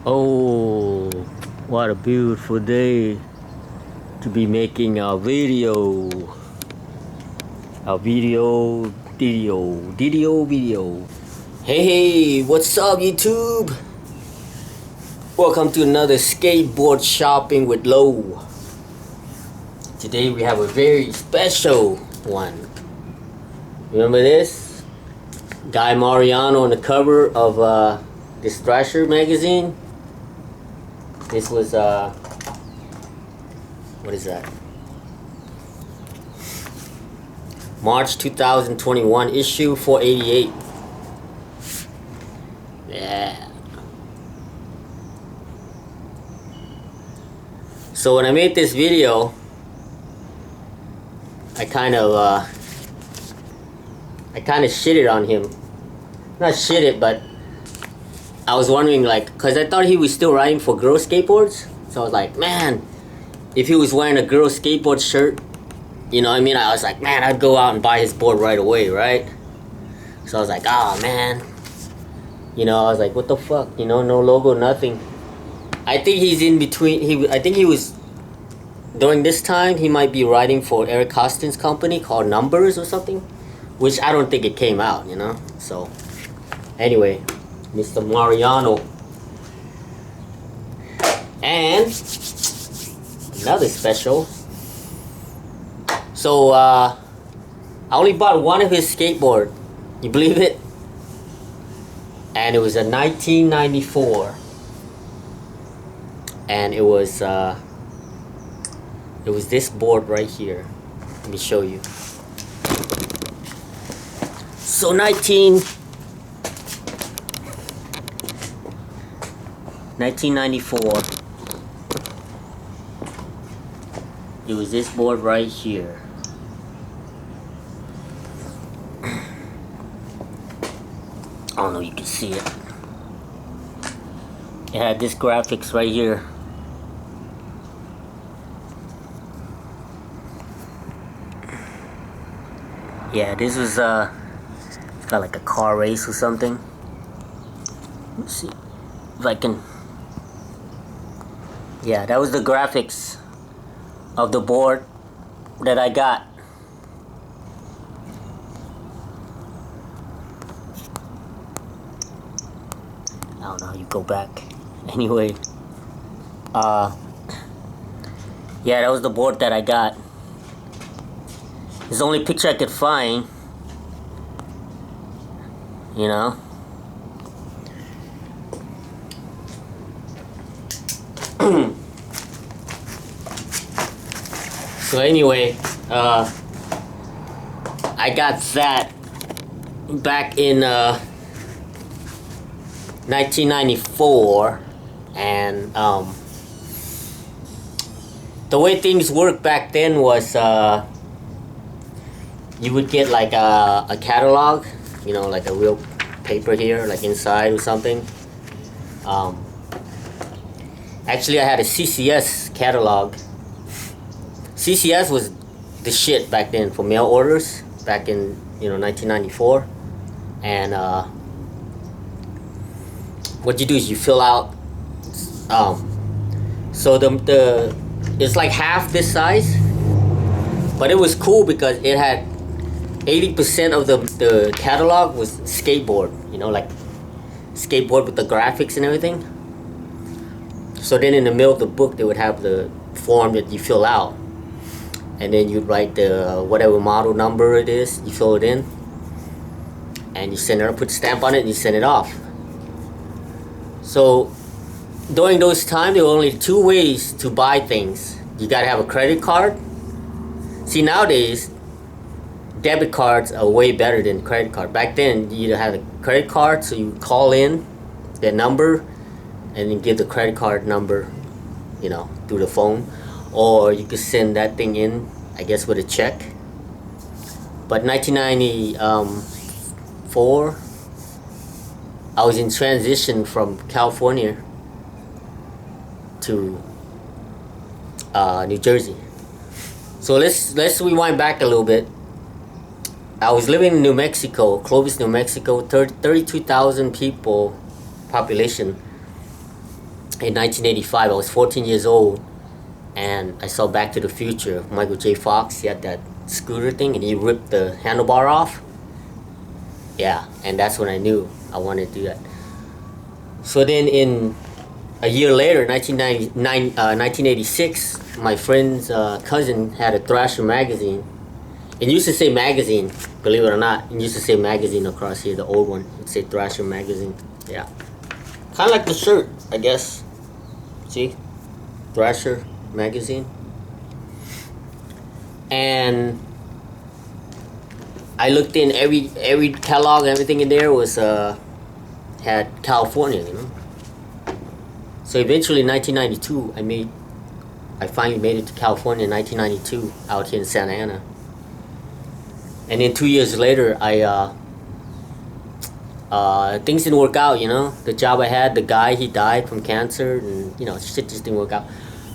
Oh, what a beautiful day to be making a video. Hey, what's up, YouTube? Welcome to another Skateboard Shopping with Lo. Today we have a very special one. Remember this? Guy Mariano on the cover of this Thrasher magazine. This was what is that? March 2021, issue 488. Yeah. So when I made this video, I kind of shitted on him. Not shitted, but I was wondering, like, cause I thought he was still riding for girl skateboards. So I was like, man, if he was wearing a girl skateboard shirt, you know what I mean? I was like, man, I'd go out and buy his board right away, right? So I was like, oh man. You know, I was like, what the fuck? You know, no logo, nothing. I think he's in between. I think he was, during this time, he might be riding for Eric Costin's company called Numbers or something. Which I don't think it came out, you know? So, anyway, Mr. Mariano. And another special. So, I only bought one of his skateboard. You believe it? And it was a 1994. And it was this board right here. Let me show you. So 1994. It was this board right here. I don't know if you can see it. It had this graphics right here. Yeah, this was it's got like a car race or something. Let's see if I can. Yeah, that was the graphics of the board that I got. I don't know, you go back. Anyway, yeah, that was the board that I got. It's the only picture I could find, you know. So anyway, I got that back in 1994, and the way things worked back then was you would get like a catalog, you know, like a real paper here, like inside or something. Actually, I had a CCS catalog. CCS was the shit back then for mail orders, back in, you know, 1994. And what you do is you fill out, so the it's like half this size, but it was cool because it had 80% of the catalog was skateboard, you know, like skateboard with the graphics and everything. So then in the middle of the book, they would have the form that you fill out, and then you'd write the whatever model number it is, you fill it in, and you send it, put a stamp on it, and you send it off. So during those times, there were only two ways to buy things. You gotta have a credit card. See, nowadays, debit cards are way better than credit card. Back then, you had a credit card, so you call in their number and then give the credit card number, you know, through the phone. Or you could send that thing in, I guess, with a check. But 1994, I was in transition from California to New Jersey. So let's rewind back a little bit. I was living in New Mexico, Clovis, New Mexico, 32,000 people population. in 1985. I was 14 years old, and I saw Back to the Future. Michael J. Fox, he had that scooter thing, and he ripped the handlebar off. Yeah, and that's when I knew I wanted to do that. So then in a year later, 1986, my friend's cousin had a Thrasher magazine. It used to say magazine, believe it or not. It used to say magazine across here, the old one. It would say Thrasher magazine. Yeah. Kind of like the shirt, I guess. See? Thrasher magazine. And I looked in every catalog, everything in there was had California, you know. So eventually in 1992, I finally made it to California in 1992 out here in Santa Ana. And then 2 years later, things didn't work out, you know. The job I had, the guy, he died from cancer, and you know, shit just didn't work out.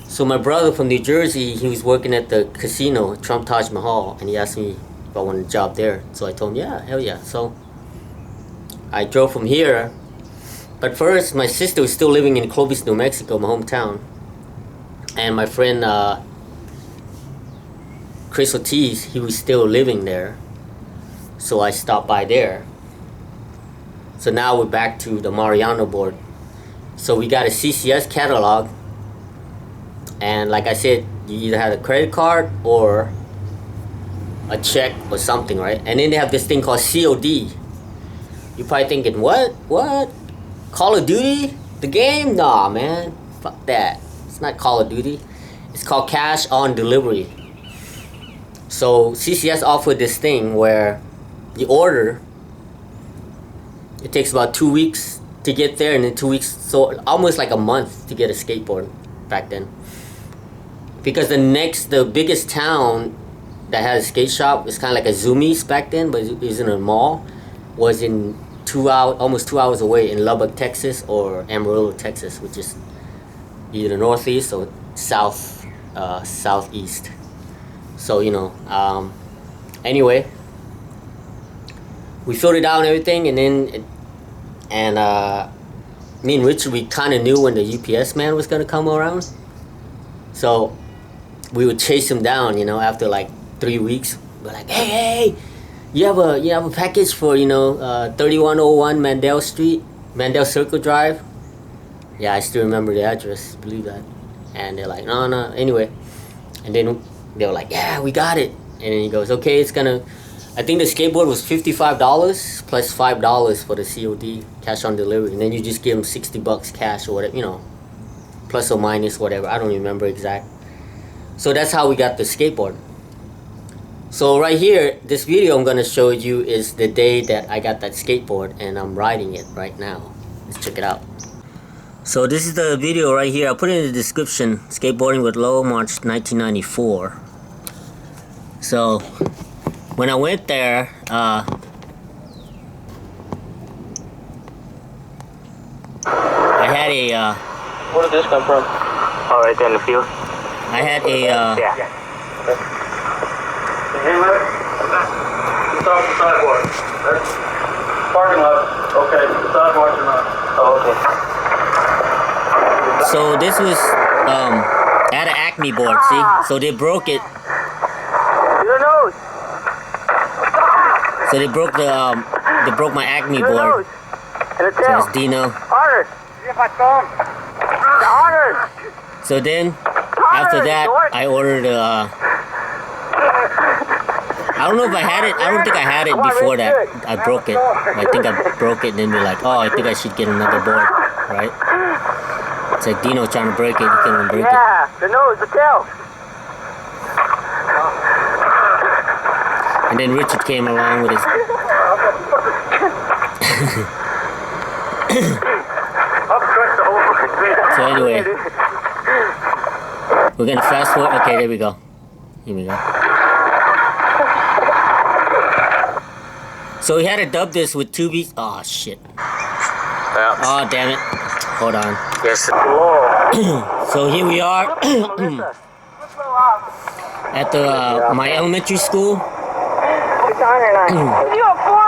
So my brother from New Jersey, he was working at the casino, Trump Taj Mahal, and he asked me if I wanted a job there. So I told him, yeah, hell yeah. So I drove from here. But first, my sister was still living in Clovis, New Mexico, my hometown. And my friend Chris Ortiz, he was still living there. So I stopped by there. So now we're back to the Mariano board. So we got a CCS catalog. And like I said, you either have a credit card or a check or something, right? And then they have this thing called COD. You're probably thinking, what? Call of Duty? The game? Nah, man. Fuck that. It's not Call of Duty. It's called cash on delivery. So CCS offered this thing where you order. It takes about 2 weeks to get there, and then 2 weeks, so almost like a month to get a skateboard back then. Because the biggest town that had a skate shop was kind of like a Zoomies back then, but it was in a mall, was in almost 2 hours away in Lubbock, Texas, or Amarillo, Texas, which is either northeast or southeast. So, you know, anyway, we filled it out and everything, and then, me and Richard, we kind of knew when the UPS man was gonna come around. So we would chase him down, you know, after like 3 weeks. We're like, hey, you have a package for, you know, 3101 Mandel Street, Mandel Circle Drive. Yeah, I still remember the address, believe that. And they're like, no, anyway. And then they were like, yeah, we got it. And then he goes, okay, I think the skateboard was $55 plus $5 for the COD, cash on delivery. And then you just give him $60 cash or whatever, you know, plus or minus whatever. I don't remember exact. So that's how we got the skateboard. So right here, this video I'm gonna show you is the day that I got that skateboard, and I'm riding it right now. Let's check it out. So this is the video right here. I'll put it in the description. Skateboarding with Lo, March 1994. So when I went there, I had a where did this come from? Oh, right there in the field. I had a Yeah. Hey, look. It's off the sidewalk. That's parking lot. Okay, the sidewalks are not. Oh, okay. So this was I had an Acme board, see? So they broke it. Your nose. So they broke my Acme Your board. nose. And the So tail. it's Dino. Harder. Harder. So then after that I ordered I don't know if I had it. I don't think I had it before that. I broke it. I think I broke it, and then they're like, oh, I think I should get another board, right? It's like Dino trying to break it, you can't even break it. Yeah, the nose, the tail. And then Richard came along with his... So anyway, we're gonna fast forward. Okay, there we go. Here we go. So we had to dub this with 2 beats. Oh shit. Oh damn it. Hold on. Yes. So here we are at the my elementary school. You a 4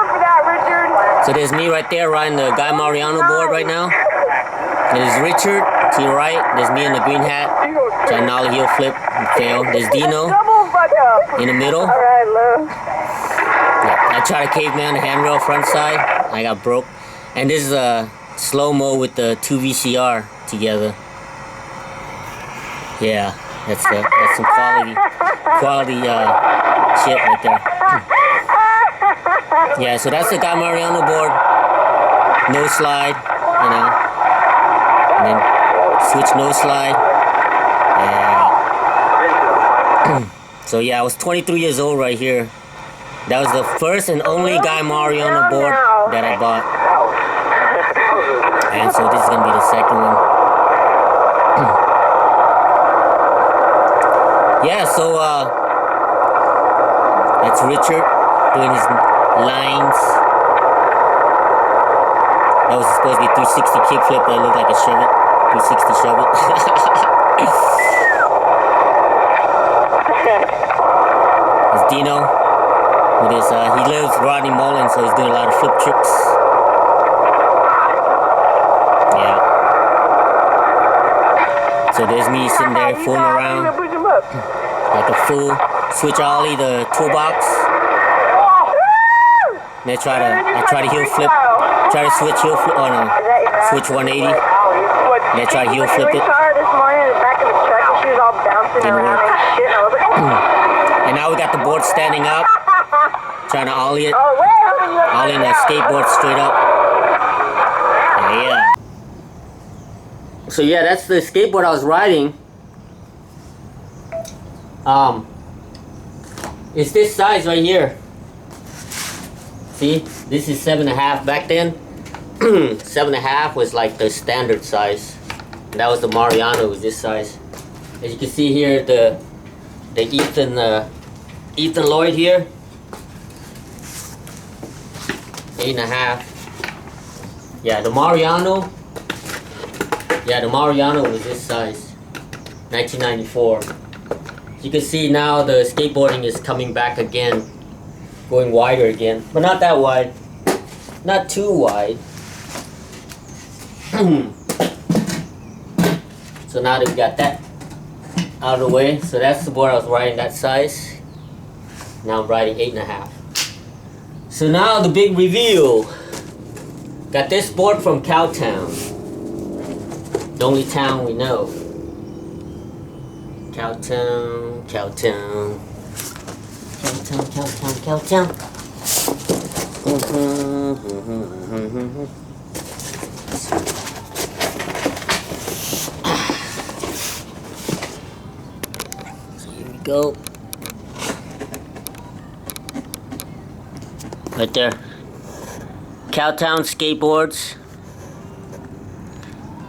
for that, Richard. So there's me right there riding the Guy Mariano board right now. There's Richard to your right. There's me in the green hat. Trying to nollie heel flip and fail. There's Dino in the middle. Alright, Lou. Yeah, I tried a caveman handrail front side. I got broke. And this is a slow-mo with the 2 VCR together. Yeah, that's some quality shit right there. Yeah, so that's the Guy Mariano board. No slide, you know. And then switch no slide. Yeah. So yeah, I was 23 years old right here. That was the first and only Guy Mariano board that I bought. And so this is gonna be the second one. Yeah, so that's Richard doing his lines. That was supposed to be 360 kickflip, but it looked like a shove it. 360 shove it. It's Dino with his, he lives Rodney Mullen, so he's doing a lot of flip tricks. Yeah. So there's me sitting there fooling around like a fool. Switch ollie the toolbox. And I try to heel flip. Try to switch heel flip. Oh no, switch 180. And I try to heel flip it. Didn't work. And now we got the board standing up. Trying to ollie it. Ollieing the skateboard straight up. Yeah. So yeah, that's the skateboard I was riding. It's this size right here. See, this is 7.5. Back then, 7.5 was like the standard size. And that was the Mariano, was this size. As you can see here, the Ethan Lloyd here, 8.5. Yeah, the Mariano. Yeah, the Mariano was this size, 1994. You can see now the skateboarding is coming back again, going wider again, but not that wide, not too wide. So now that we got that out of the way, so that's the board I was riding, that size. Now I'm riding 8.5. So now the big reveal. Got this board from Cowtown, the only town we know. Cowtown, Cowtown, Cowtown, Cowtown, Cowtown. So here we go. Right there. Cowtown Skateboards.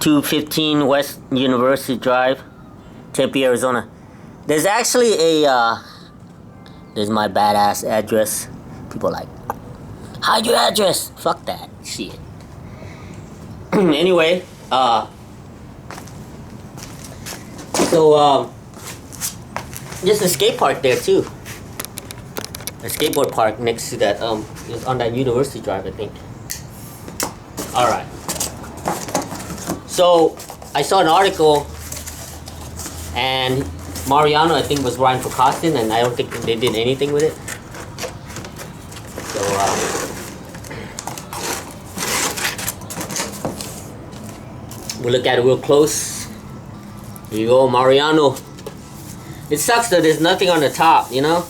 215 West University Drive, Tempe, Arizona. There's actually a, there's my badass address. People are like, hide your address. Fuck that shit. Anyway, so, there's a skate park there too. A skateboard park next to that, it's on that University Drive, I think. Alright. So, I saw an article, and Mariano, I think, was riding for Costin, and I don't think they did anything with it. So, we'll look at it real close. Here you go, Mariano. It sucks that there's nothing on the top, you know?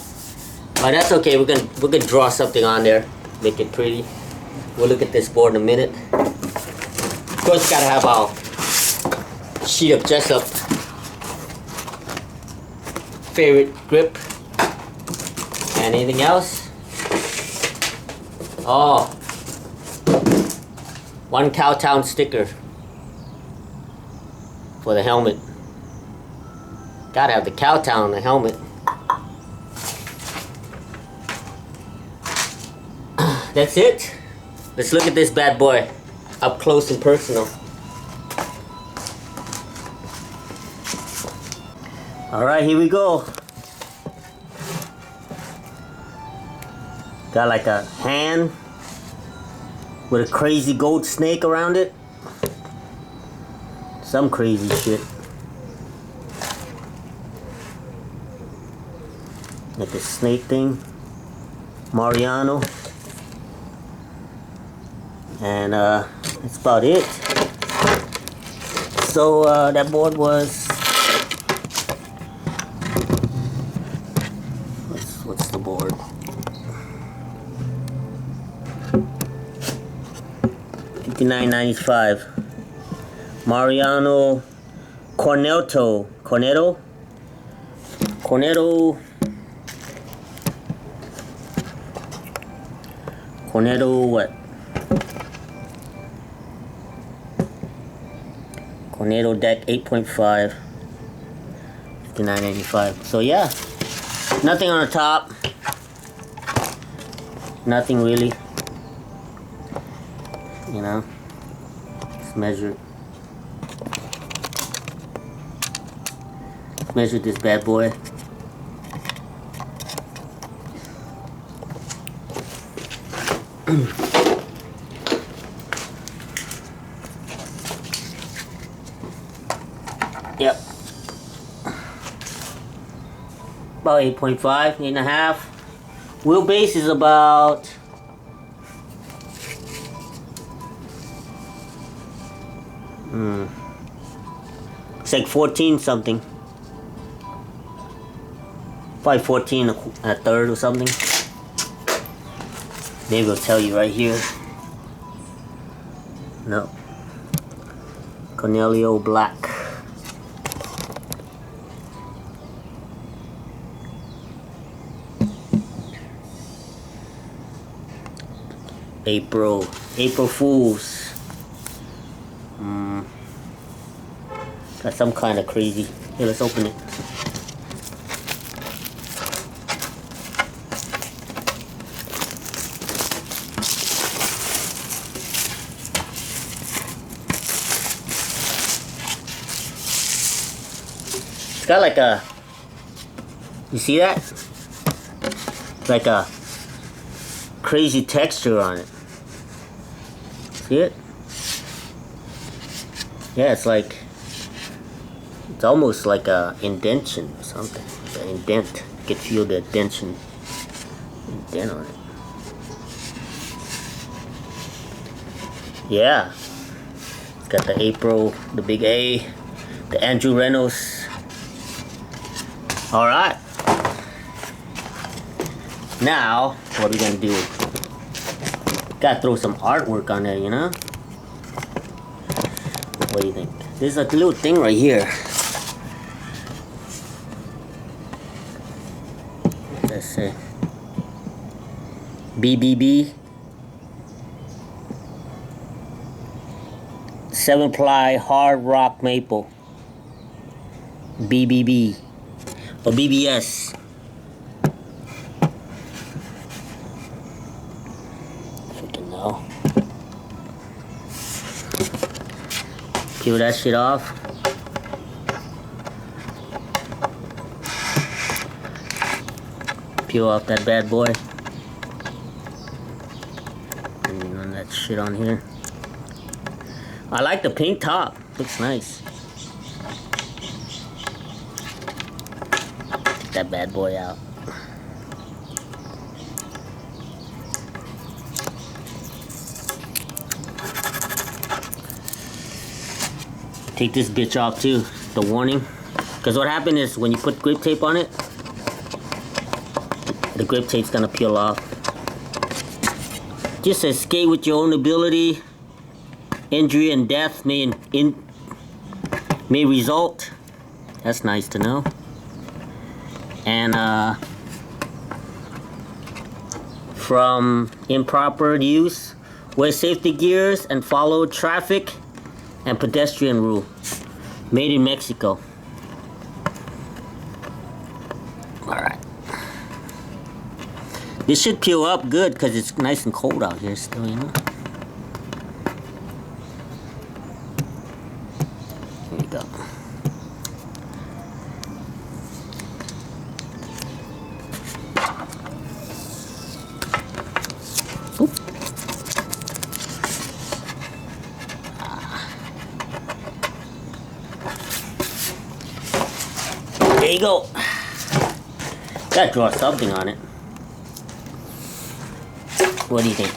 But that's okay, we can draw something on there, make it pretty. We'll look at this board in a minute. Of course, gotta have our sheet of Jessup favorite grip. And anything else? Oh, one Cowtown sticker for the helmet. Gotta have the Cowtown on the helmet. That's it. Let's look at this bad boy up close and personal. Alright, here we go. Got like a hand with a crazy gold snake around it. Some crazy shit. Like the snake thing. Mariano. And that's about it. So that board was, what's the board? $59.95. Mariano Cornetto what? Cornetto deck 8.5, $59.95. So yeah, nothing on the top, nothing really, you know. Let's measure this bad boy. Yep. About 8.5, 8.5. Wheelbase is about it's like 14 something. Probably 14 and a third or something. Maybe it'll tell you right here. No. Cornelio Black. April Fools. Got some kind of crazy. Here, let's open it. It's got like a, you see that? Like a crazy texture on it. See it? Yeah, it's like, it's almost like a indentation or something. Like an indent. You can feel the indent on it. Yeah. It's got the April, the big A, the Andrew Reynolds. Alright. Now, what are we gonna do? Gotta throw some artwork on there, you know? What do you think? There's a little thing right here. Let's see. BBB. 7-ply hard rock maple. BBB. Or BBS. Freaking no. Peel that shit off. Peel off that bad boy. And run that shit on here. I like the pink top. Looks nice. Take that bad boy out. Take this bitch off too, the warning. Because what happened is when you put grip tape on it, the grip tape's gonna peel off. Just says skate with your own ability. Injury and death may result. That's nice to know. And from improper use, wear safety gears and follow traffic and pedestrian rule. Made in Mexico. Alright. This should peel up good because it's nice and cold out here still, you know. Here we go. Oop. There you go. Gotta draw something on it. What do you think?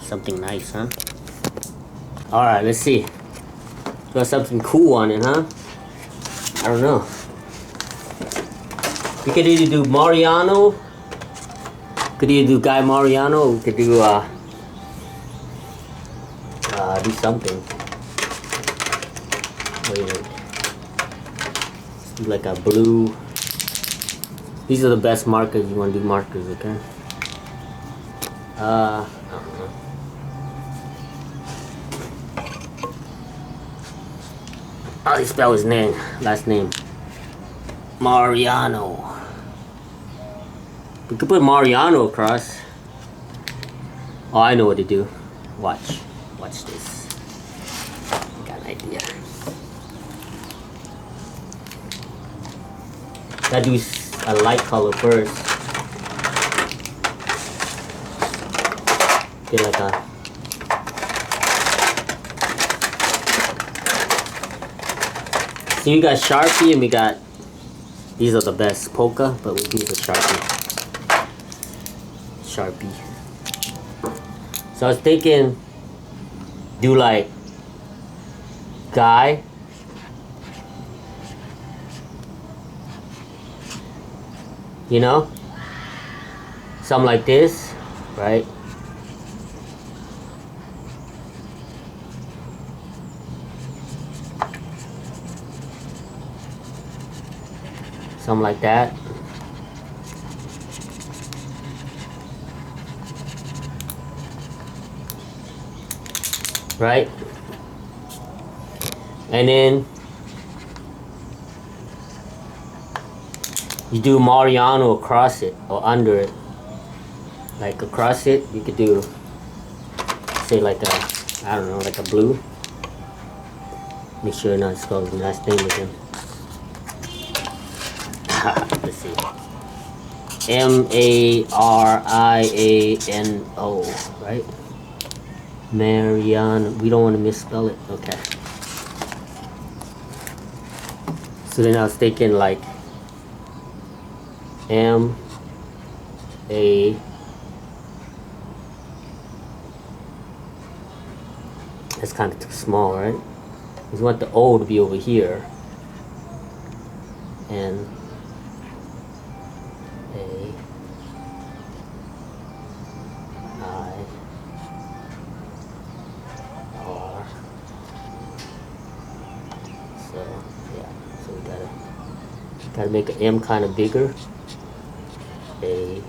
Something nice, huh? Alright, let's see. Draw something cool on it, huh? I don't know. We could either do Mariano. Could either do Guy Mariano, or we could do something. Wait a minute. Let's do like a blue. These are the best markers. You want to do markers, okay? I don't know. How do you spell his name? Last name. Mariano. We could put Mariano across. Oh, I know what to do. Watch. Watch this. Got an idea. Gotta do a light color first. Get like a... So we got Sharpie and we got... These are the best. Polka, but we'll use a Sharpie. So I was thinking, do like Guy, you know, something like this, right? Something like that. Right? And then you do Mariano across it or under it. Like across it, you could do, say like a, I don't know, like a blue. Make sure not spell his last name again. Let's see. Mariano, right? Mariano. We don't want to misspell it. Okay. So then I was thinking like M-A. That's kind of too small, right? We want the O to be over here. And gotta make an M kind of bigger. A-R-I-A-N.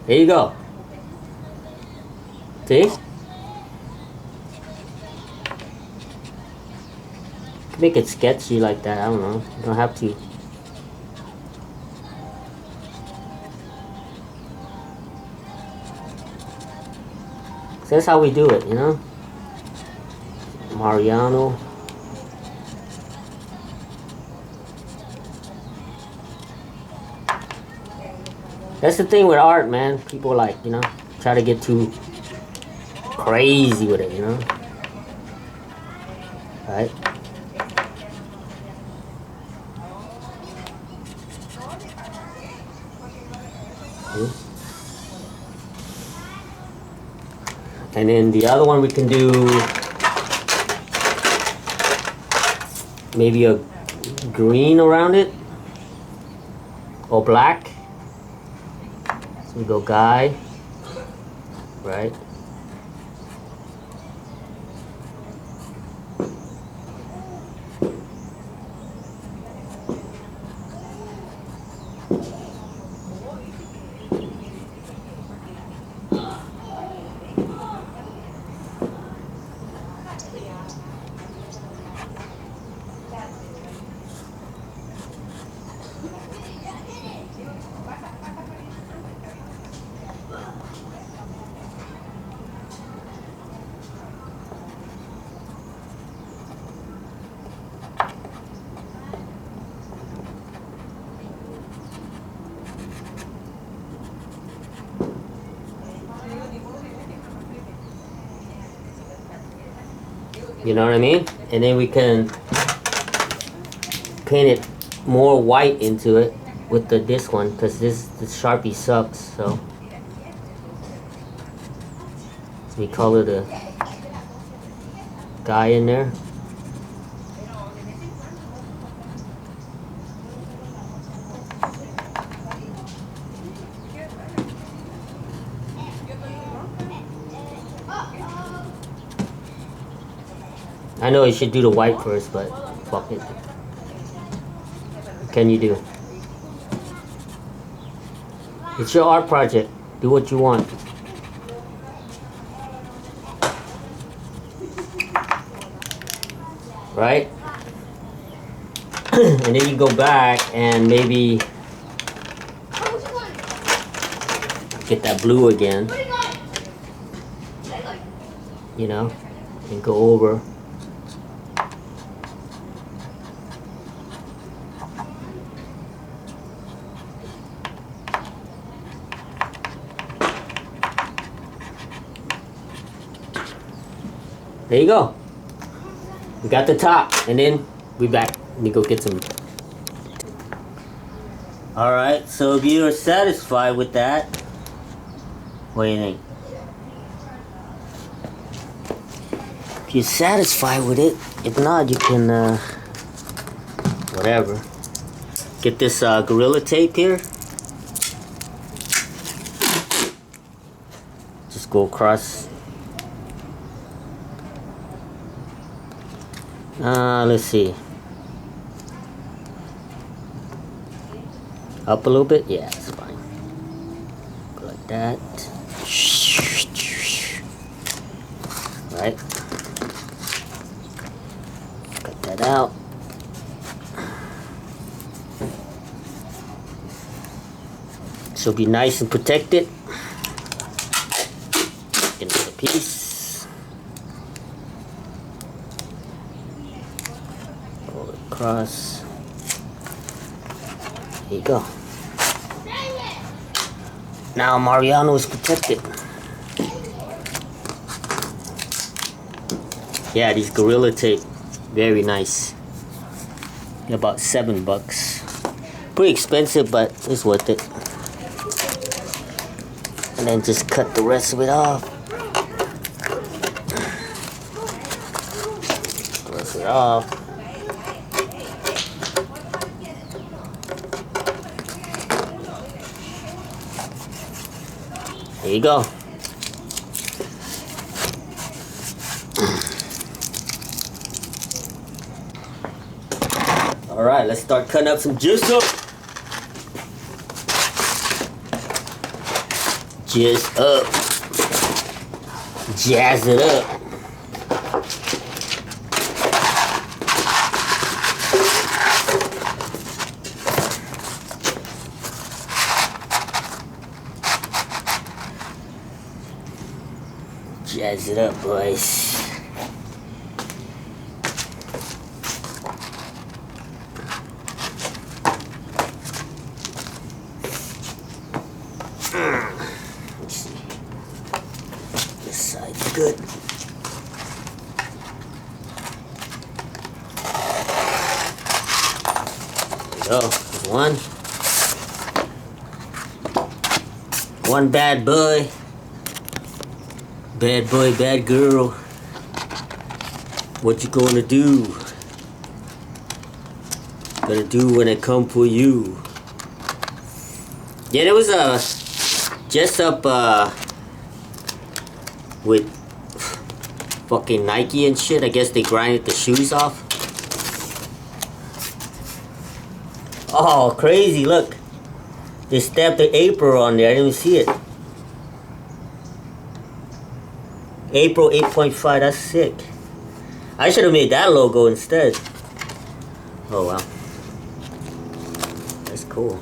There you go. See? Make it sketchy like that. I don't know. You don't have to. So that's how we do it, you know? Mariano. That's the thing with art, man. People like, you know, try to get too crazy with it, you know? Right? See? And then the other one we can do maybe a green around it or black. So we go Guy, right? You know what I mean? And then we can paint it more white into it with this one, because this Sharpie sucks. So we color the guy in there. I know you should do the white first, but fuck it. What can you do? It's your art project. Do what you want. Right? And then you go back and maybe get that blue again. You know? And go over. There you go. We got the top, and then we back. Let me go get some. Alright, so if you are satisfied with that, what do you think? If you're satisfied with it, if not, you can, whatever. Get this Gorilla Tape here. Just go across. Let's see. Up a little bit? Yeah, it's fine. Go like that. Right. Cut that out. She'll be nice and protected. Into the piece. Across. There you go. Now Mariano is protected. Yeah, these Gorilla Tape, very nice. About $7. Pretty expensive, but it's worth it. And then just cut the rest of it off. The rest of it off. There you go. Alright, let's start cutting up some jizz up. Jizz up. Jazz it up. Jazz it up, boys. Let's see. This side's good. There we go. There's one. One bad boy. Bad boy, bad girl. What you gonna do? Gonna do when I come for you. Yeah, there was a just up with fucking Nike and shit. I guess they grinded the shoes off. Oh, crazy! Look, they stamped the April on there. I didn't even see it. April 8.5, that's sick. I should have made that logo instead. Oh wow. That's cool.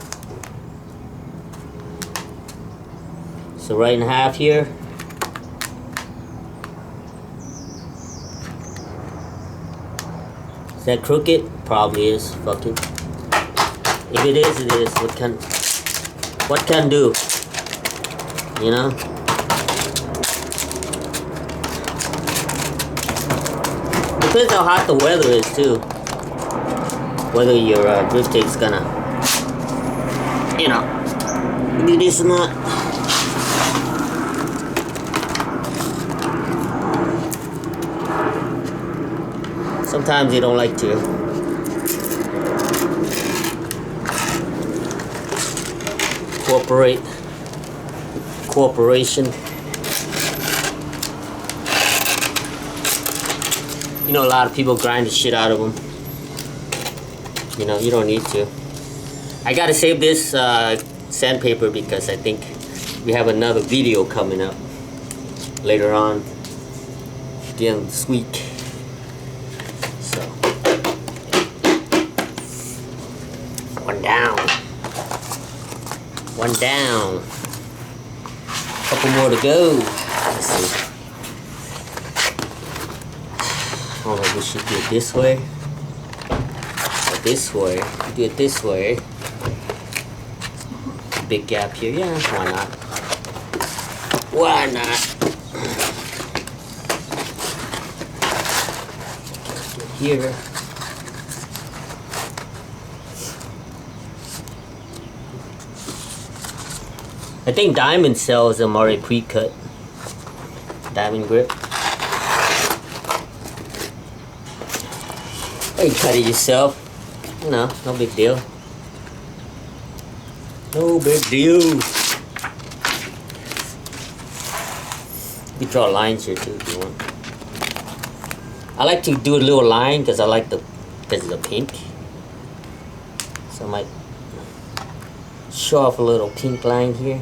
So right in half here. Is that crooked? Probably is. Fuck it. If it is, it is. What can do? You know? Depends how hot the weather is too. Whether your grip tape's gonna, you know, do this or not. Sometimes they don't like to cooperation. You know, a lot of people grind the shit out of them. You know, you don't need to. I gotta save this sandpaper because I think we have another video coming up later on again this week. So, one down. One down. Couple more to go. Let's see. I don't know if we should do it this way or this way. Do it this way. Big gap here. Yeah, why not? Why not? Here. I think Diamond sells them already pre-cut. Diamond grip. Or you cut it yourself. You know, no big deal. No big deal. You draw lines here too if you want. I like to do a little line because I like because of the pink. So I might show off a little pink line here.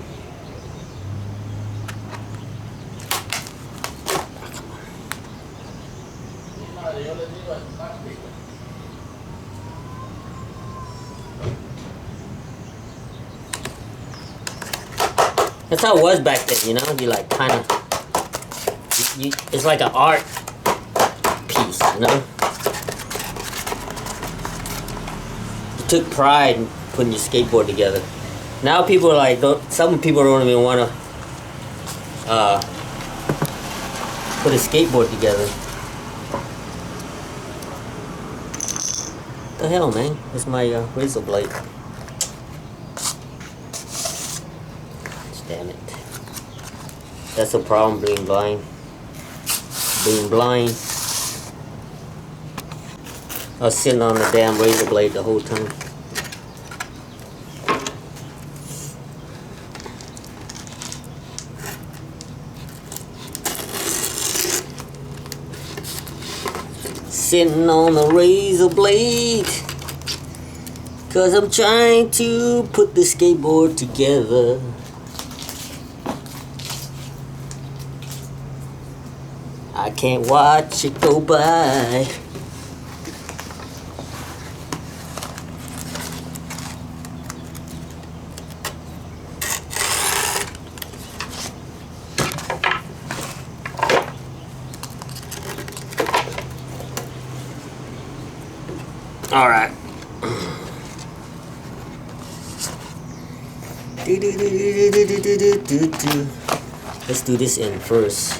That's how it was back then, you know? You like kind of, it's like an art piece, you know? You took pride in putting your skateboard together. Now people are like, some people don't even want to put a skateboard together. What the hell, man? That's my razor blade. Damn it. That's a problem being blind. Being blind. I was sitting on the damn razor blade the whole time. Sitting on the razor blade, 'cause I'm trying to put the skateboard together. I can't watch it go by. All right. Let's do this in first.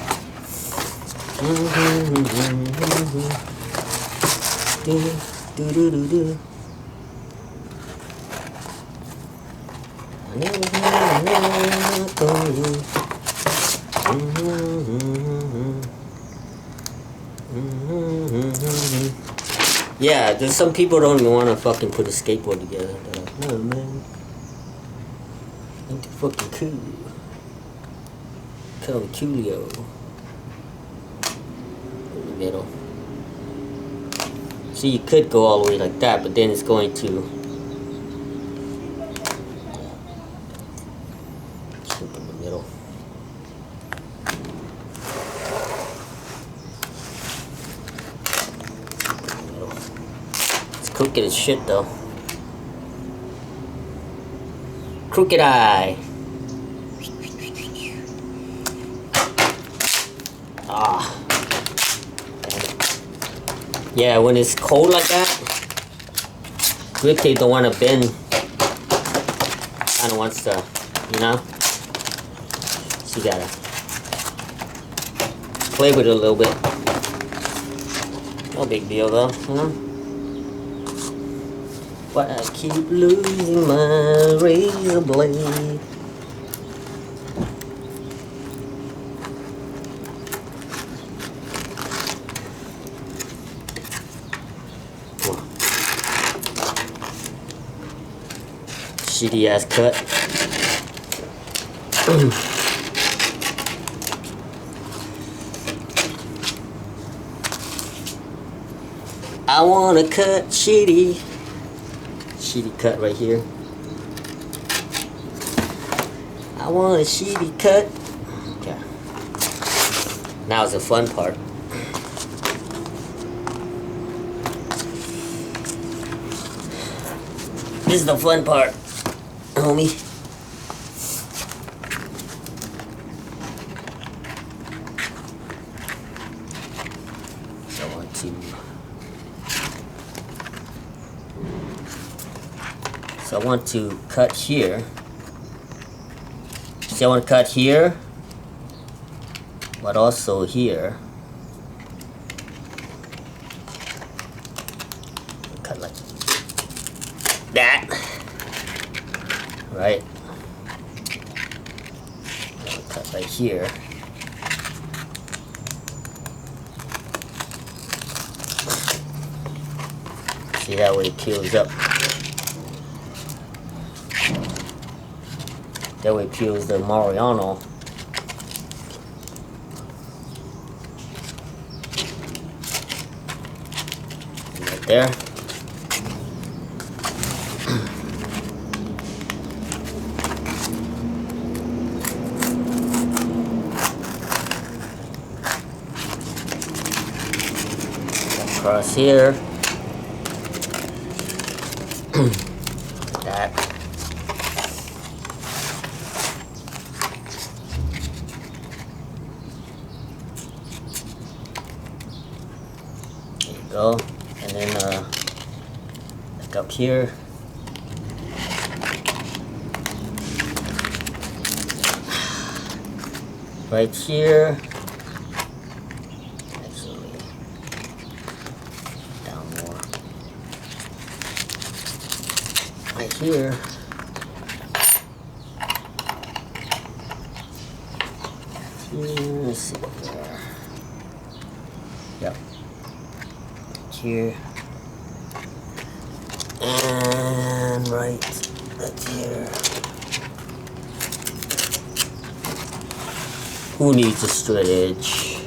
Yeah, there's some people don't even want to fucking put a skateboard together. They're like, no, man. Ain't too fucking cool. Call me Coolio. In the middle. See, you could go all the way like that, but then it's going to slip in the middle. It's crooked as shit, though. Crooked eye. Ah. Yeah, when it's cold like that, grip tape don't want to bend. Kind of wants to, you know. So you gotta play with it a little bit. No big deal though, you know? But I keep losing my razor blade. Shitty ass cut. I wanna cut shitty cut right here. I want a shitty cut. Okay. Now's the fun part. This is the fun part, homie. So I want to cut here. So I want to cut here, but also here. Cut like that, right? Cut right here. See that way it peels up. That way it peels the Mariano. Right there. Across here. That. There you go. And then like up here. Right here. Actually, down more. Right here. Let's see there. Yep. Here. And right here. Who needs a straight edge?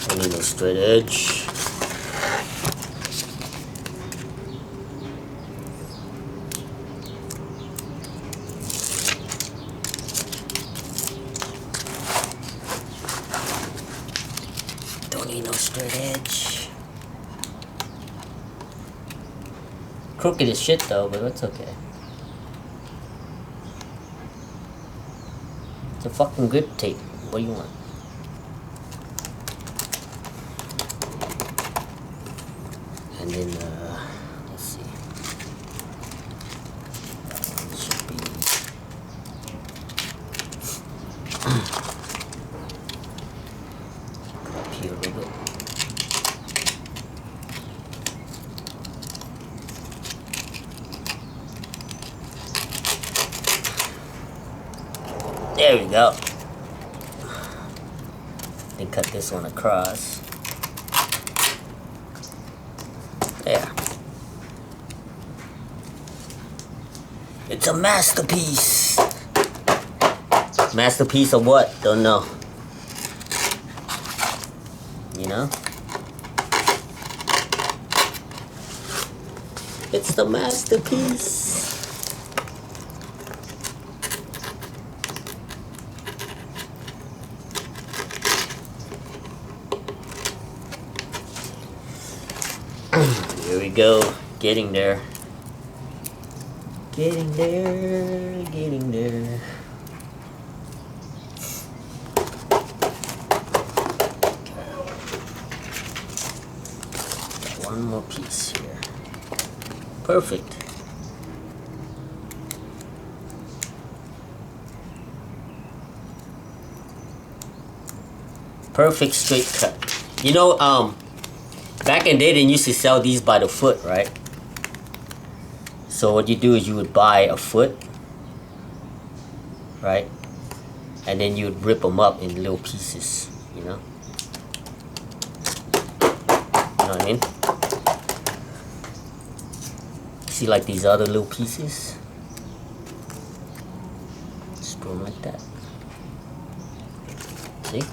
I need a straight edge. Don't need no straight edge. Crooked as shit though, but that's okay. It's a fucking grip tape. What do you want? And then, let's see. That one should be. Up here a little bit. There we go. Then cut this one across. There. It's a masterpiece. Masterpiece of what? Don't know. You know? It's the masterpiece. Here we go, getting there. Getting there, getting there. Got one more piece here. Perfect. Perfect straight cut. You know, back in the day, they used to sell these by the foot, right? So what you do is you would buy a foot, right? And then you would rip them up in little pieces, you know? You know what I mean? See, like these other little pieces? Just put them like that. See?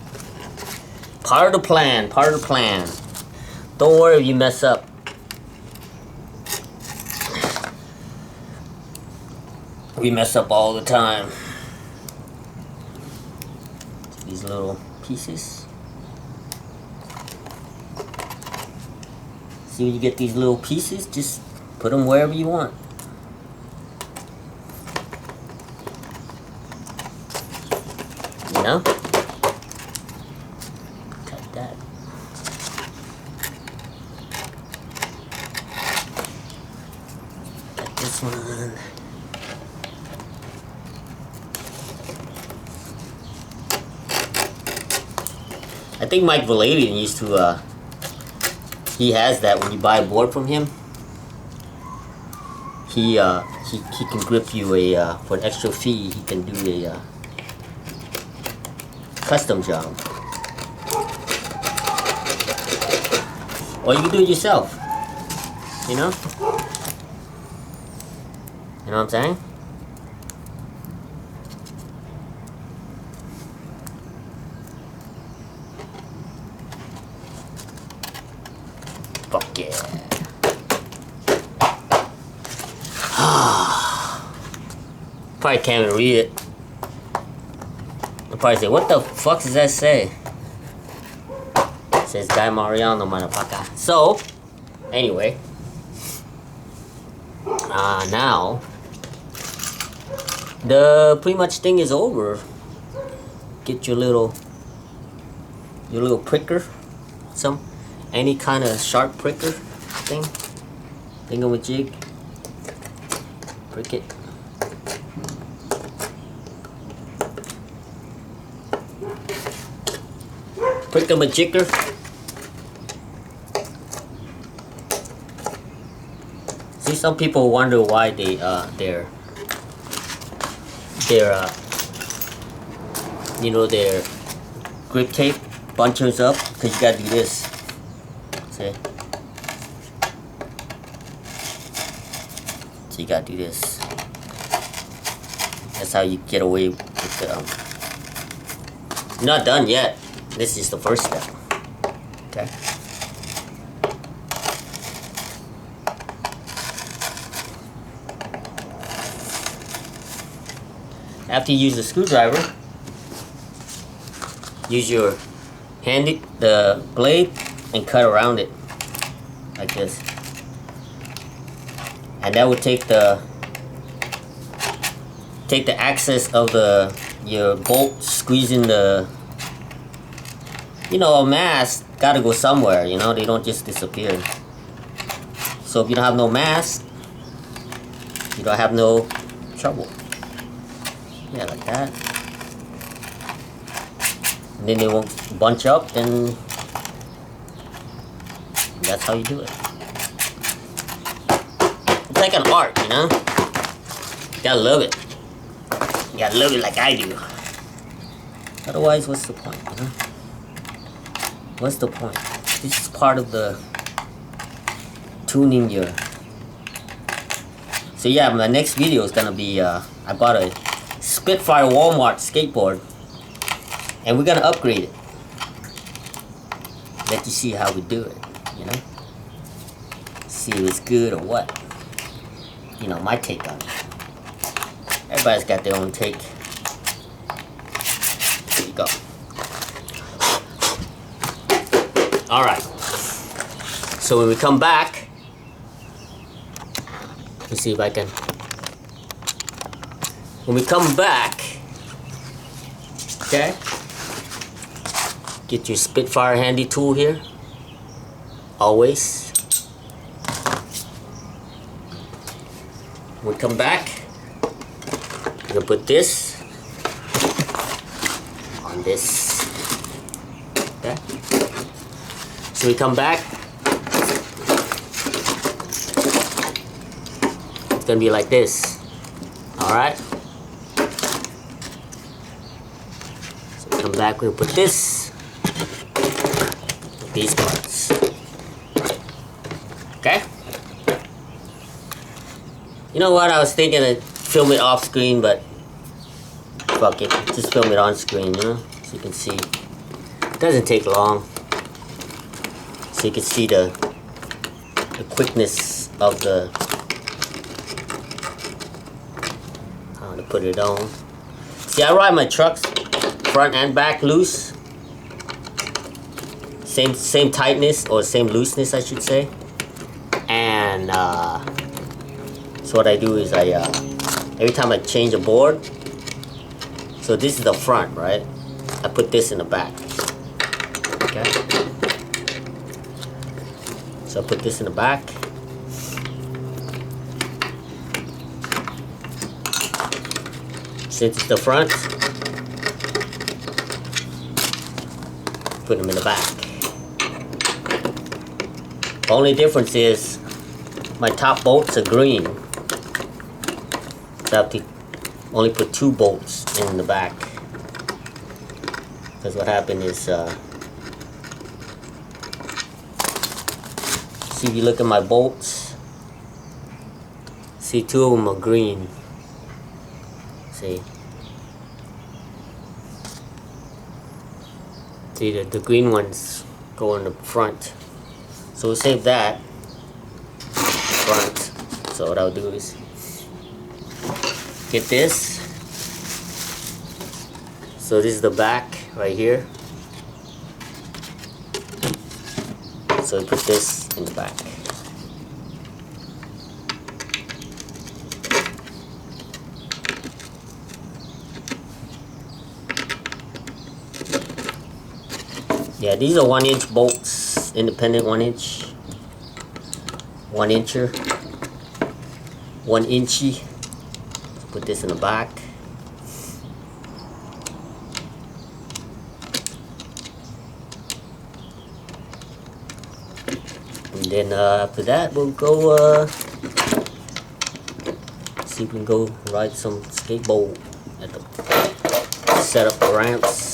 Part of the plan, part of the plan. Don't worry if you mess up. We mess up all the time. These little pieces. See when you get these little pieces, just put them wherever you want. You know? Like that. Got this one. I think Mike Valadian used to, he has that when you buy a board from him. He can grip you a, for an extra fee, he can do a custom job. Or you can do it yourself, you know? You know what I'm saying? Fuck yeah. Probably can't even read it. I'll probably say, what the fuck does that say? It says Guy Mariano, motherfucker. So, anyway. Now, the pretty much thing is over. Get your little pricker. Any kind of sharp pricker thing. Thingamajig. Prick it. Prick-a-majigger. See, some people wonder why they their you know, their grip tape bunches up, because you gotta do this. See? So you gotta do this. That's how you get away with the not done yet. This is the first step. Okay. After you use the screwdriver, use your the blade and cut around it like this, and that would take the access of your bolt squeezing the, you know, a mask gotta go somewhere, you know, they don't just disappear. So if you don't have no mask, you don't have no trouble. Yeah, like that. And then they won't bunch up, and that's how you do it. It's like an art, you know? You gotta love it. You gotta love it like I do. Otherwise, what's the point, you know? What's the point? This is part of the tuning your... So yeah, my next video is gonna be, I bought a Spitfire Walmart skateboard, and we're gonna upgrade it. Let you see how we do it, you know? See if it's good or what. You know, my take on it. Everybody's got their own take. Here you go. Alright. So when we come back, let's see if I can. When we come back, okay, get your Spitfire handy tool here, always. When we come back, we're gonna put this on this Okay. So we come back. It's gonna be like this. All right. So we come back. We'll put this. These parts. Okay. You know what? I was thinking of film it off screen, but fuck it. Just film it on screen, you know, so you can see. It doesn't take long. So you can see the quickness of the how to put it on. See, I ride my trucks front and back loose. Same tightness or same looseness, I should say. And so what I do is I every time I change a board. So this is the front, right? I put this in the back. Okay. So I put this in the back. Since it's the front, put them in the back. The only difference is my top bolts are green. So I have to only put 2 bolts in the back. Because what happened is, see, if you look at my bolts, see, 2 of them are green. See? See, the green ones go in the front. So we'll save that front. So what I'll do is get this. So this is the back right here. So we put this in the back. Yeah, these are 1-inch bolts, independent 1-inch, 1-incher, 1-inchy. Put this in the back. And then after that, we'll go see if we can go ride some skateboard at the set up the ramps.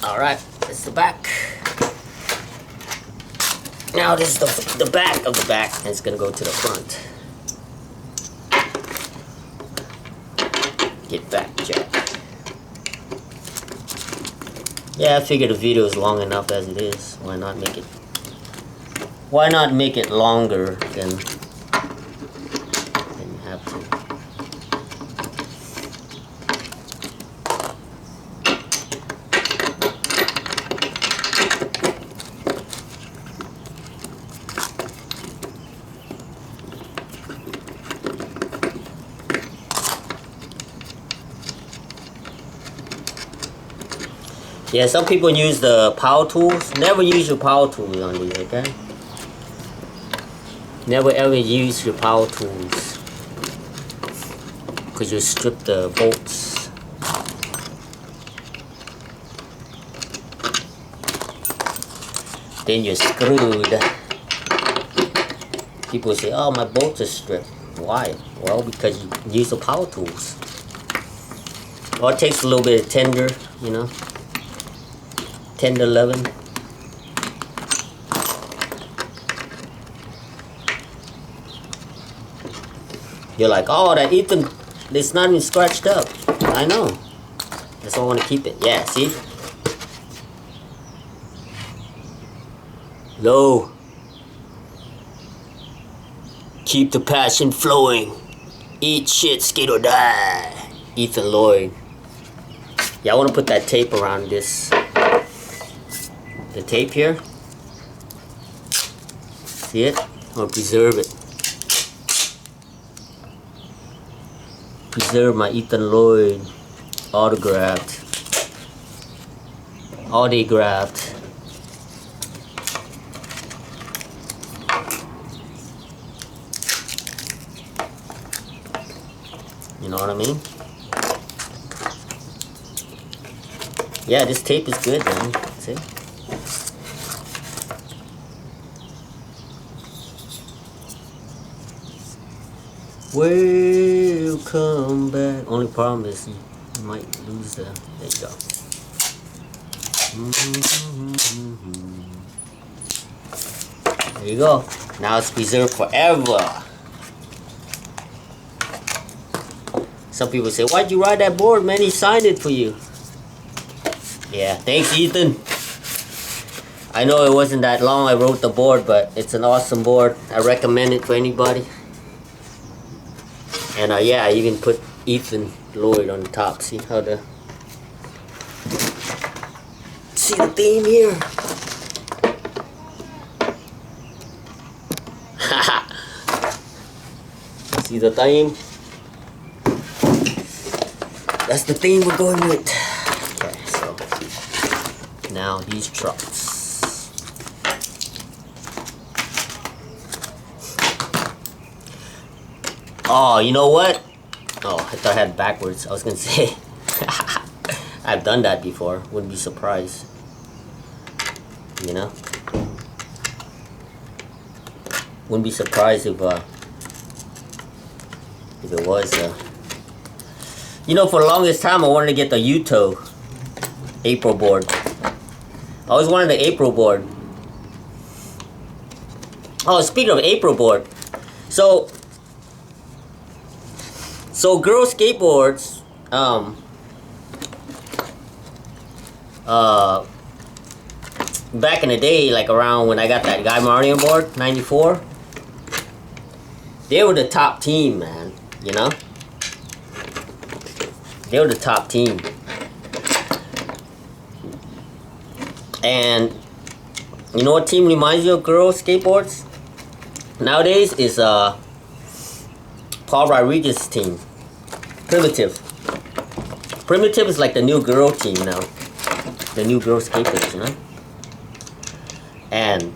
Alright, that's the back. Now this is the back of the back, and it's gonna go to the front. Get back, Jack. Yeah, I figured the video is long enough as it is. Why not make it? Why not make it longer than you have to? Yeah, some people use the power tools. Never use your power tools on these, okay? Never ever use your power tools, because you strip the bolts. Then you're screwed. People say, oh, my bolts are stripped. Why? Well, because you use the power tools. Or it takes a little bit of tender, you know. 10 to 11. You're like, oh, that Ethan, it's not even scratched up. I know. That's why I want to keep it. Yeah, see? Low. Keep the passion flowing. Eat shit, skate or die. Ethan Lloyd. Yeah, I want to put that tape around this. The tape here. See it? I want to preserve it. Preserve my Ethan Lloyd autographed. Autographed. You know what I mean? Yeah, this tape is good, man. See? Welcome back. Only problem is you might lose the. There you go. There you go. Now it's preserved forever. Some people say, "Why'd you ride that board, man? He signed it for you." Yeah, thanks, Ethan. I know it wasn't that long I wrote the board, but it's an awesome board. I recommend it for anybody. And yeah, I even put Ethan Lloyd on the top. See how the theme here? See the theme? That's the theme we're going with. Okay, so now these trucks. Oh, you know what? Oh, I thought I had it backwards. I was gonna say I've done that before. Wouldn't be surprised. You know? Wouldn't be surprised if it was you know, for the longest time I wanted to get the Uto April board. I always wanted the April board. Oh, speaking of April board, so girl skateboards, back in the day, like around when I got that Guy Mariano board, 94, they were the top team, man, you know? They were the top team. And you know what team reminds you of girl skateboards? Nowadays is Paul Rodriguez's team. Primitive. Primitive is like the new girl team now. The new girl skaters, you know? And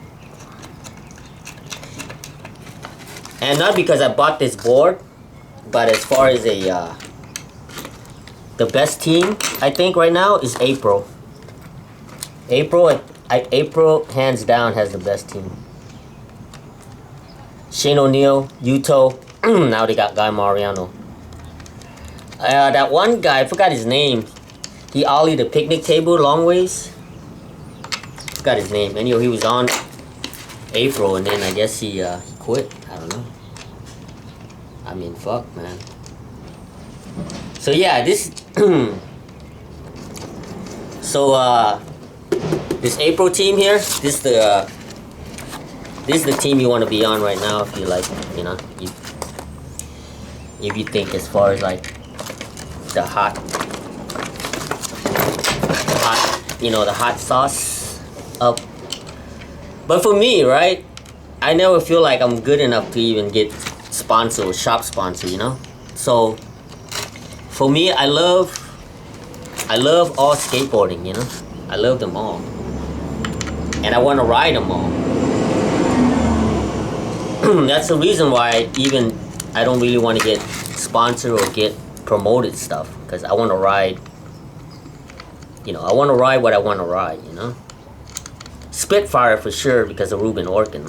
not because I bought this board, but as far as the best team, I think right now is April. April hands down has the best team. Shane O'Neill, Yuto, now they got Guy Mariano. That one guy, I forgot his name. He ollied the picnic table long ways. Forgot his name. Anyway, he was on April, and then I guess he quit. I don't know. I mean, fuck, man. So yeah, this. This April team here. This is the team you want to be on right now if you like, you know, if you think as far as like the hot, you know, the hot sauce up. But for me, right, I never feel like I'm good enough to even get sponsor or shop sponsor, you know. So for me, I love all skateboarding, you know. I love them all, and I want to ride them all. That's the reason why I don't really want to get sponsored or get promoted stuff, because I want to ride, you know, I want to ride what I want to ride, you know. Spitfire for sure because of Ruben Orkin.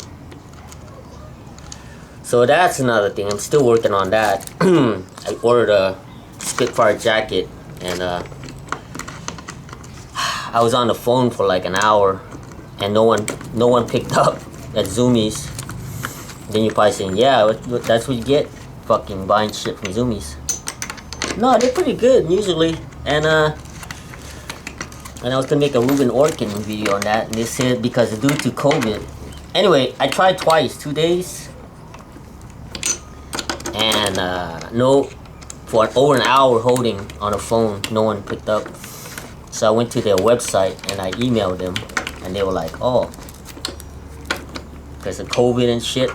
So that's another thing. I'm still working on that. I ordered a Spitfire jacket, and I was on the phone for like an hour, and no one picked up at Zoomies. Then you're probably saying, yeah, that's what you get, fucking buying shit from Zoomies. No, they're pretty good usually, and I was gonna make a Ruben Orkin video on that, and they said because due to COVID. Anyway, I tried twice, 2 days, and no, for over an hour holding on a phone, no one picked up. So I went to their website and I emailed them, and they were like, oh, because of COVID and shit,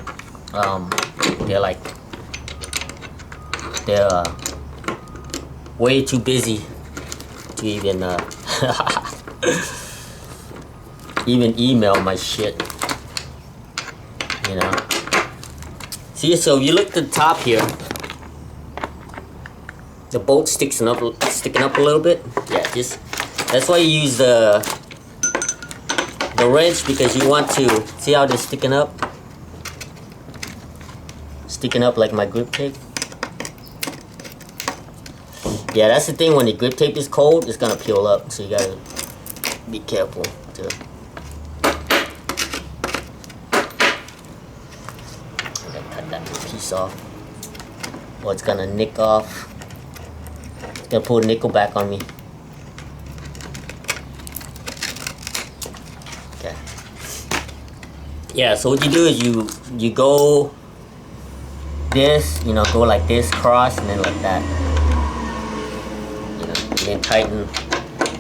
they're way too busy to even even email my shit, you know. See, so if you look at the top here, the bolt sticking up a little bit. Yeah, just That's why you use the wrench, because you want to see how they're sticking up. Sticking up like my grip tape. Yeah, that's the thing. When the grip tape is cold, it's gonna peel up. So you gotta be careful too. I'm gonna cut that piece off, or it's gonna nick off. It's gonna pull the nickel back on me. Okay. Yeah. So what you do is you go this, you know, go like this, cross, and then like that. And then tighten,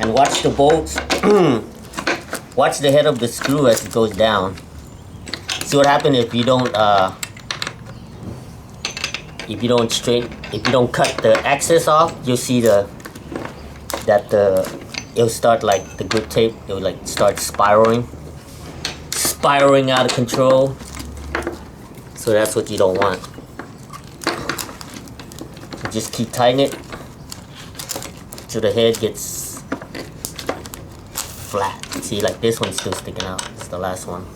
and watch the bolts. Watch the head of the screw as it goes down. See what happens if you don't cut the excess off. You'll see it'll start like the grip tape. It'll like start spiraling out of control. So that's what you don't want. So just keep tightening it till the head gets flat. See, like this one's still sticking out. It's the last one.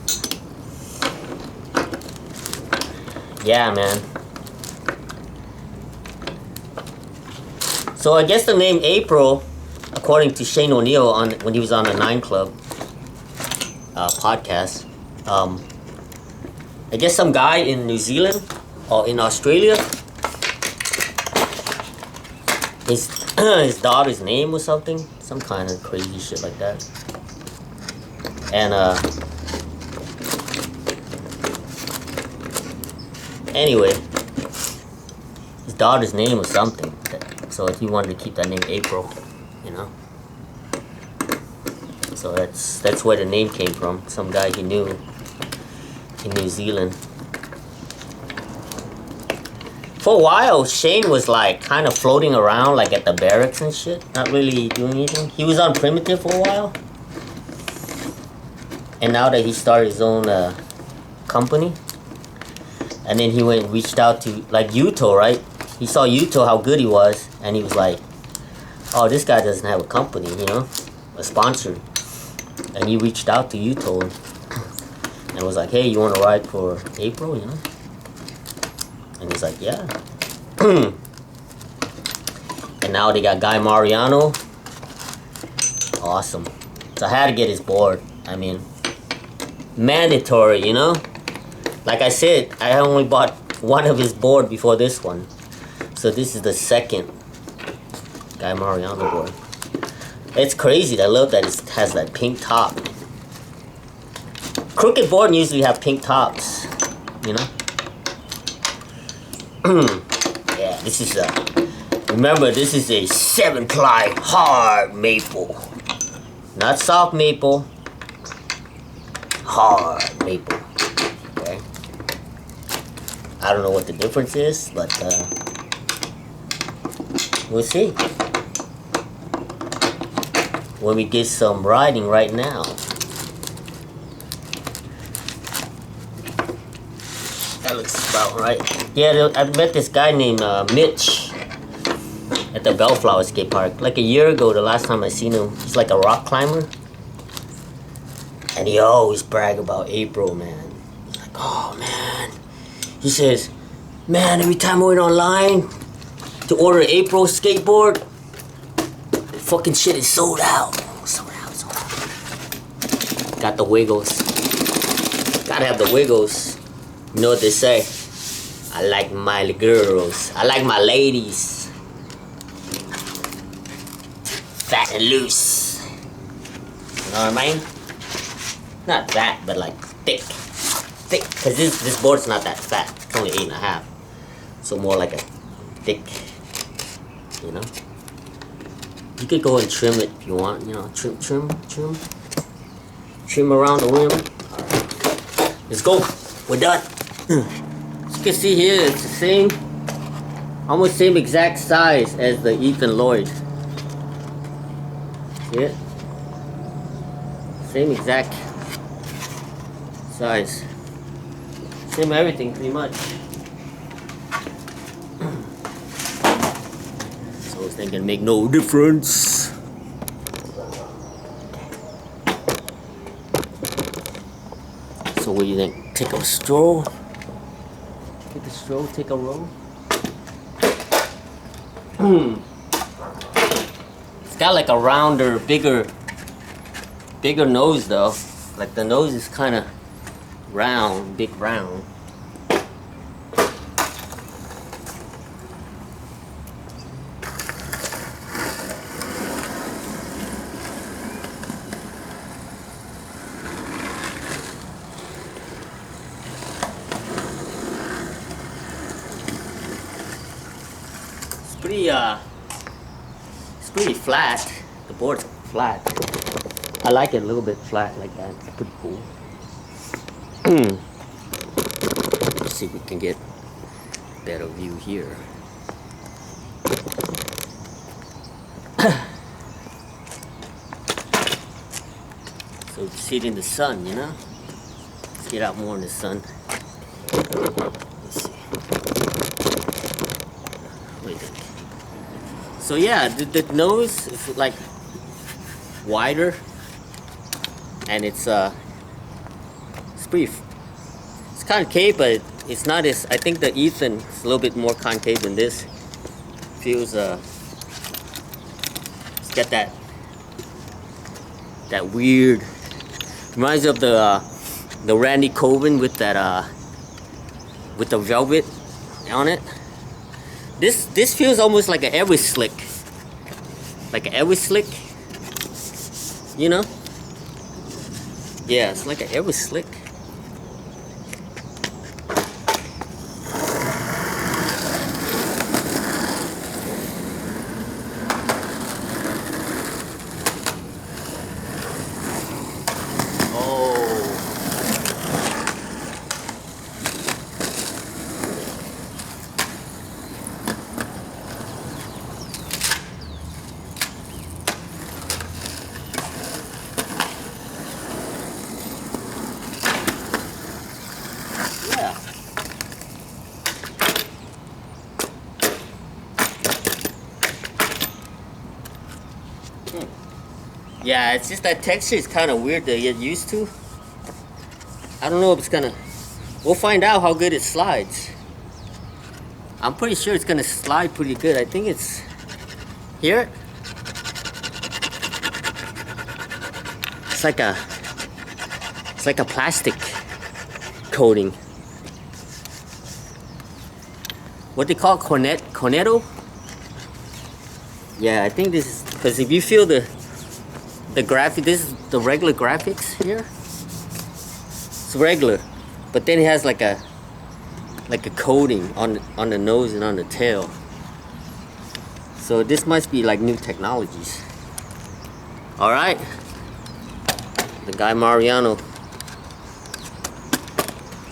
Yeah, man. So I guess the name April, according to Shane O'Neill when he was on the 9 Club podcast, I guess some guy in New Zealand or in Australia, his daughter's name or something, some kind of crazy shit like that. And anyway, his daughter's name was something. So he wanted to keep that name April, you know. So that's where the name came from. Some guy he knew in New Zealand. For a while, Shane was like kind of floating around like at the barracks and shit, not really doing anything. He was on Primitive for a while, and now that he started his own company, and then he went and reached out to like Yuto, right? He saw Yuto how good he was, and he was like, "Oh, this guy doesn't have a company, you know, a sponsor." And he reached out to Yuto and was like, "Hey, you want to ride for April, you know?" And he's like, "Yeah." And now they got Guy Mariano. Awesome. So I had to get his board. I mean, mandatory, you know? Like I said, I only bought one of his board before this one. So this is the second Guy Mariano board. It's crazy. I love that it has that pink top. Crooked board usually have pink tops, you know? Yeah, this is remember, this is a 7-ply hard maple. Not soft maple. Hard maple. Okay? I don't know what the difference is, but we'll see when we get some riding right now. That looks about right. Yeah, I met this guy named Mitch at the Bellflower skate park like a year ago. The last time I seen him, he's like a rock climber, and he always brag about April, man. He's like, "Oh man," he says, "Man, every time I went online to order an April skateboard, fucking shit is sold out. Sold out. Got the wiggles. Gotta have the wiggles. You know what they say? I like my girls. I like my ladies. Fat and loose. You know what I mean? Not fat, but like thick. Thick. Because this board's not that fat. It's only 8.5. So more like a thick, you know? You could go and trim it if you want, you know, trim around the rim. Let's go. We're done. As you can see here, it's the same, almost same exact size as the Ethan Lloyd. See it? Same exact size. Same everything pretty much. So I was thinking make no difference. What do you think? Take a stroll? Take a stroll, take a roll? It's got like a rounder, bigger nose though. Like the nose is kind of round, big round. It's pretty flat. The board's flat. I like it a little bit flat like that. It's pretty cool. Let's see if we can get a better view here. So sit in the sun, you know? Let's get out more in the sun. Let's see. What do you think? So yeah, the nose is like wider, and it's concave, but it's not as, I think the Ethan is a little bit more concave than this. Feels it's got that weird, reminds me of the Randy Coven with that with the velvet on it. This feels almost like an Ever Slick. Like an Ever Slick. You know? Yeah, it's like an Ever Slick. Yeah, it's just that texture is kind of weird to get used to. I don't know if it's gonna... We'll find out how good it slides. I'm pretty sure it's gonna slide pretty good. I think it's... Here? It's like a plastic coating. What they call cornetto? Yeah, I think this is... Because if you feel the graphic, this is the regular graphics here. It's regular, but then it has like a coating on the nose and on the tail. So this must be like new technologies. All right, the Guy Mariano.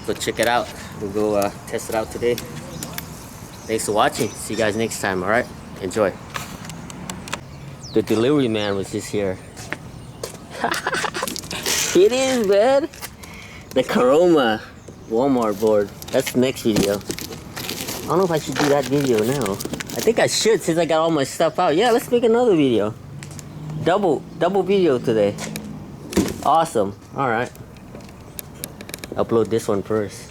Go check it out. We'll go test it out today. Thanks for watching. See you guys next time. All right, enjoy. The delivery man was just here. It is, man. The Chroma Walmart board. That's the next video. I don't know if I should do that video now. I think I should since I got all my stuff out. Yeah, let's make another video. Double video today. Awesome. All right. Upload this one first.